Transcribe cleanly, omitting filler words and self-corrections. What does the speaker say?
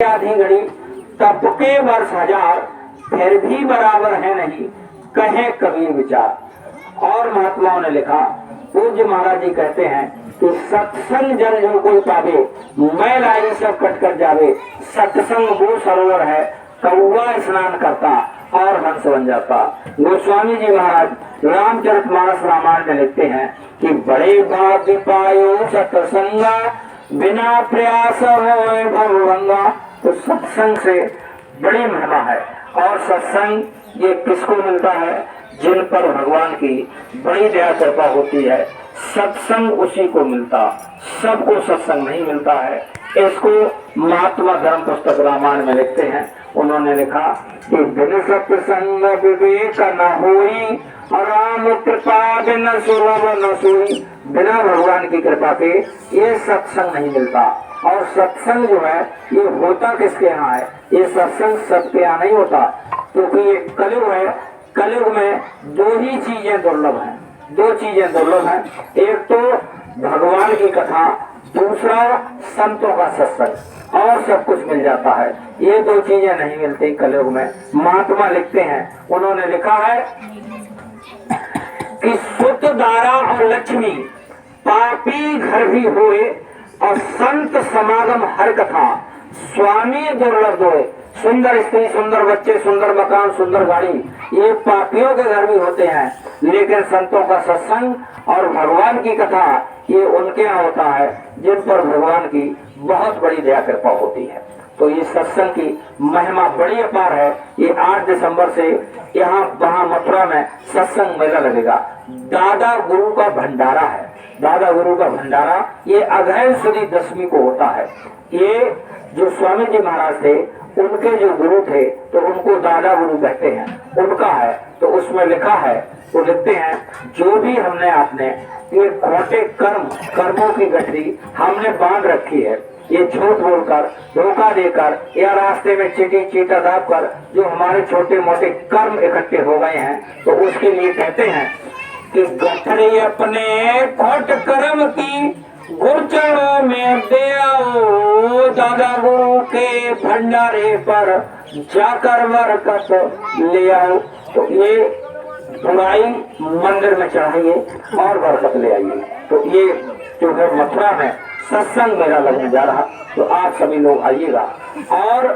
आधी घड़ी तप के वर्ष हजार, फिर भी बराबर है नहीं कहे कबीर विचार। और महात्माओं ने लिखा, पूज्य महाराज जी कहते हैं कि सत्संग जन जो कोई पावे, मैल आई सब कट कर जावे। सत्संग वो सरोवर है, कौवा स्नान करता और हंस बन जाता। गोस्वामी जी महाराज रामचरितमानस रामायण में लिखते हैं कि बड़े भाग्य पायो सत्संगा, बिना प्रयास होए भवभंगा। तो सत्संग से बड़ी महिमा है। और सत्संग ये किसको मिलता है? जिन पर भगवान की बड़ी दया कृपा होती है, सत्संग उसी को मिलता, सबको सत्संग नहीं मिलता है। इसको महात्मा धर्म पुस्तक रामायण में लिखते हैं। उन्होंने लिखा कि बिन सत्संग विवेक न होई, राम कृपा बिन सुलभ न सोई। बिना भगवान की कृपा के ये सत्संग नहीं मिलता। और सत्संग जो है ये होता किसके यहाँ है? ये सत्संग सबके यहाँ नहीं होता, क्योंकि ये कलयुग है। कलयुग में दो ही चीजें दुर्लभ हैं, दो चीजें दुर्लभ हैं। एक तो भगवान की कथा, दूसरा संतों का सत्संग, और सब कुछ मिल जाता है। ये दो चीजें नहीं मिलती कलयुग में। महात्मा लिखते हैं, उन्होंने लिखा है कि सुत दारा और लक्ष्मी पापी घर भी होए, और संत समागम हर कथा स्वामी दुर्लभ होए। सुंदर स्त्री, सुंदर बच्चे, सुंदर मकान, सुंदर गाड़ी, ये पापियों के घर भी होते हैं, लेकिन संतों का सत्संग और भगवान की कथा ये उनके यहाँ होता है जिन पर भगवान की बहुत बड़ी दया कृपा होती है। तो ये सत्संग की महिमा बड़ी अपार है। ये 8 दिसंबर से यहाँ वहाँ मथुरा में सत्संग मेला लगेगा। दादा गुरु का भंडारा है, दादा गुरु का भंडारा ये अगहन सुदी दशमी को होता है। ये जो स्वामी जी महाराज थे, उनके जो गुरु थे तो उनको दादा गुरु कहते हैं, उनका है। तो उसमें लिखा है, वो लिखते हैं, जो भी हमने आपने ये खोटे कर्मों की गठरी हमने बांध रखी है, ये झूठ बोलकर, धोखा देकर या रास्ते में चीटा दाब कर जो हमारे छोटे मोटे कर्म इकट्ठे हो गए हैं, तो उसके लिए कहते हैं कि गठरी अपने खोट कर्म की गुरचरणों में दे आओ, दादा गुरु के भंडारे पर जाकर बरकत ले आओ। तो ये बुराई मंदिर में चढ़ाइए और बरकत ले आइए। तो ये जो है मथुरा में सत्संग मेला लगने जा रहा, तो आप सभी लोग आइएगा। और